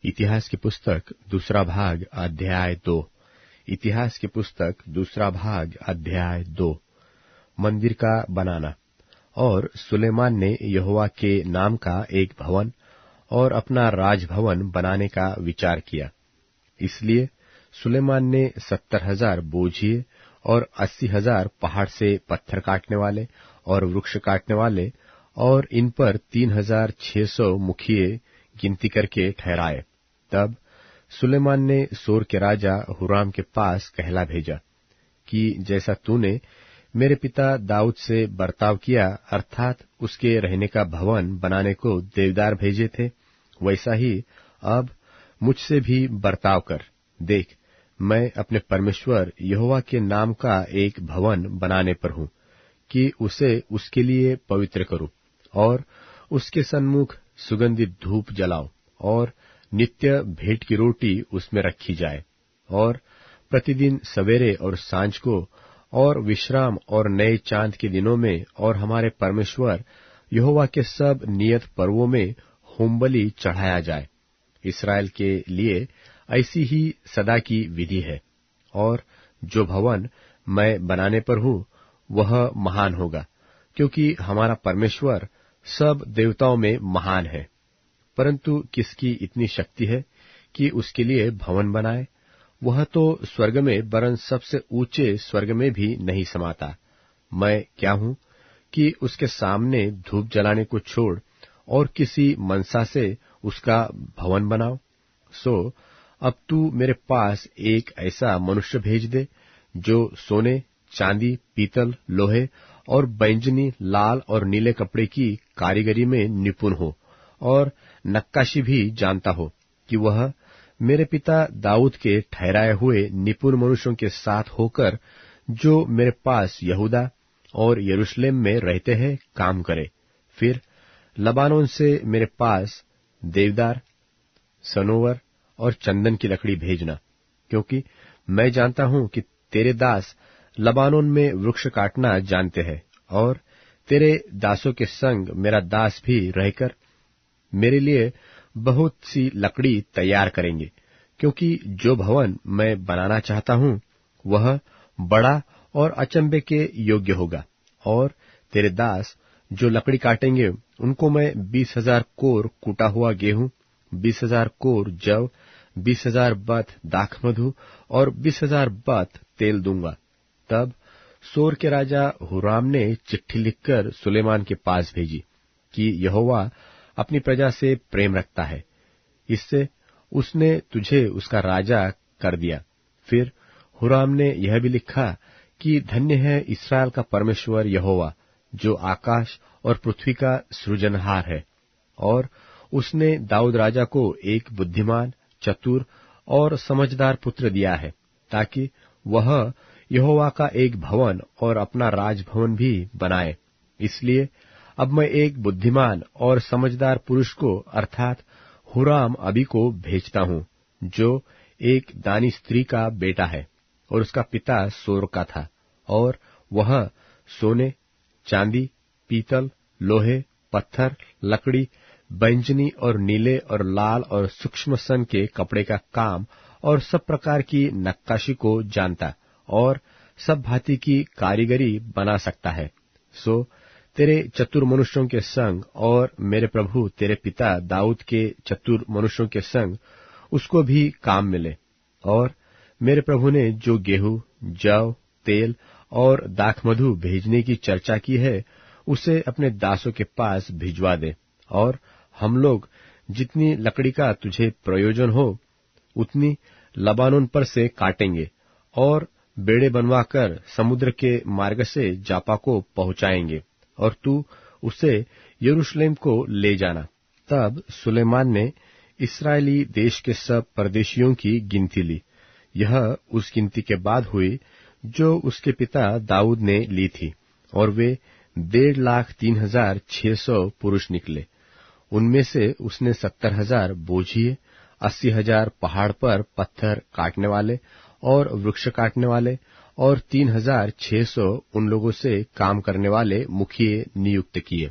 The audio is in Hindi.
इतिहास की पुस्तक दूसरा भाग अध्याय 2। इतिहास की पुस्तक दूसरा भाग अध्याय 2। मंदिर का बनाना। और सुलेमान ने यहोवा के नाम का एक भवन और अपना राजभवन बनाने का विचार किया। इसलिए सुलेमान ने 70,000 बोझिए और 80,000 पहाड़ से पत्थर काटने वाले और वृक्ष काटने वाले और इन पर 3,600 मुखिए गिनती करके ठहराए। तब सुलेमान ने सोर के राजा हुराम के पास कहला भेजा कि जैसा तूने मेरे पिता दाऊद से बर्ताव किया, अर्थात उसके रहने का भवन बनाने को देवदार भेजे थे, वैसा ही अब मुझसे भी बर्ताव कर। देख, मैं अपने परमेश्वर यहोवा के नाम का एक भवन बनाने पर हूँ कि उसे उसके लिए पवित्र करूँ और उसके सन्मुख सुगंधित धूप जलाऊं और नित्य भेंट की रोटी उसमें रखी जाए और प्रतिदिन सवेरे और सांझ को और विश्राम और नए चांद के दिनों में और हमारे परमेश्वर यहोवा के सब नियत पर्वों में होमबलि चढ़ाया जाए। इस्राएल के लिए ऐसी ही सदा की विधि है। और जो भवन मैं बनाने पर हूँ वह महान होगा, क्योंकि हमारा परमेश्वर सब देवताओं में महान है। परंतु किसकी इतनी शक्ति है कि उसके लिए भवन बनाए? वह तो स्वर्ग में वरन सबसे ऊंचे स्वर्ग में भी नहीं समाता। मैं क्या हूँ कि उसके सामने धूप जलाने को छोड़ और किसी मनसा से उसका भवन बनाओ? सो अब तू मेरे पास एक ऐसा मनुष्य भेज दे जो सोने, चांदी, पीतल, लोहे और बैंजनी, लाल और नीले कपड़े की कारीगरी में निपुण हो और नक्काशी भी जानता हो, कि वह मेरे पिता दाऊद के ठहराए हुए निपुण मनुष्यों के साथ होकर जो मेरे पास यहूदा और यरूशलेम में रहते हैं काम करे। फिर लबानोन से मेरे पास देवदार, सनोवर और चंदन की लकड़ी भेजना, क्योंकि मैं जानता हूं कि तेरे दास लबानोन में वृक्ष काटना जानते हैं और तेरे दासों के संग मेरा दास भी रहकर मेरे लिए बहुत सी लकड़ी तैयार करेंगे, क्योंकि जो भवन मैं बनाना चाहता हूं वह बड़ा और अचंभे के योग्य होगा। और तेरे दास जो लकड़ी काटेंगे उनको मैं 20,000 कोर कूटा हुआ गेहूं, 20,000 कोर जव, 20,000 बत दाखमधु और 20,000 बत तेल दूंगा। तब सोर के राजा हुराम ने चिट्ठी लिखकर सुलेमान के पास भेजी कि यहोवा अपनी प्रजा से प्रेम रखता है, इससे उसने तुझे उसका राजा कर दिया। फिर हुराम ने यह भी लिखा कि धन्य है इस्राएल का परमेश्वर यहोवा, जो आकाश और पृथ्वी का सृजनहार है। और उसने दाऊद राजा को एक बुद्धिमान, चतुर और समझदार पुत्र दिया है, ताकि वह यहोवा का एक भवन और अपना राजभवन भी बनाए। इसलिए अब मैं एक बुद्धिमान और समझदार पुरुष को अर्थात हुराम अबी को भेजता हूँ, जो एक दानी स्त्री का बेटा है और उसका पिता सोर का था, और वह सोने, चांदी, पीतल, लोहे, पत्थर, लकड़ी, बैंजनी और नीले और लाल और सूक्ष्म सन के कपड़े का काम और सब प्रकार की नक्काशी को जानता और सब भांति की कारीगरी बना सकता है। सो तेरे चतुर मनुष्यों के संग और मेरे प्रभु तेरे पिता दाऊद के चतुर मनुष्यों के संग उसको भी काम मिले। और मेरे प्रभु ने जो गेहूं, जव, तेल और दाखमधु भेजने की चर्चा की है, उसे अपने दासों के पास भिजवा दे। और हम लोग जितनी लकड़ी का तुझे प्रयोजन हो उतनी लबानोन पर से काटेंगे और बेड़े बनवाकर समुद्र के मार्ग से जापा को पहुंचाएंगे, और तू उसे यरूशलेम को ले जाना। तब सुलेमान ने इस्राएली देश के सब परदेशियों की गिनती ली। यह उस गिनती के बाद हुई जो उसके पिता दाऊद ने ली थी, और वे 1,03,600 पुरुष निकले। उनमें से उसने 70,000 बोझिए, 80,000 पहाड़ पर पत्थर काटने वाले और वृक्ष काटने वाले और 3,600 उन लोगों से काम करने वाले मुखिए नियुक्त किए।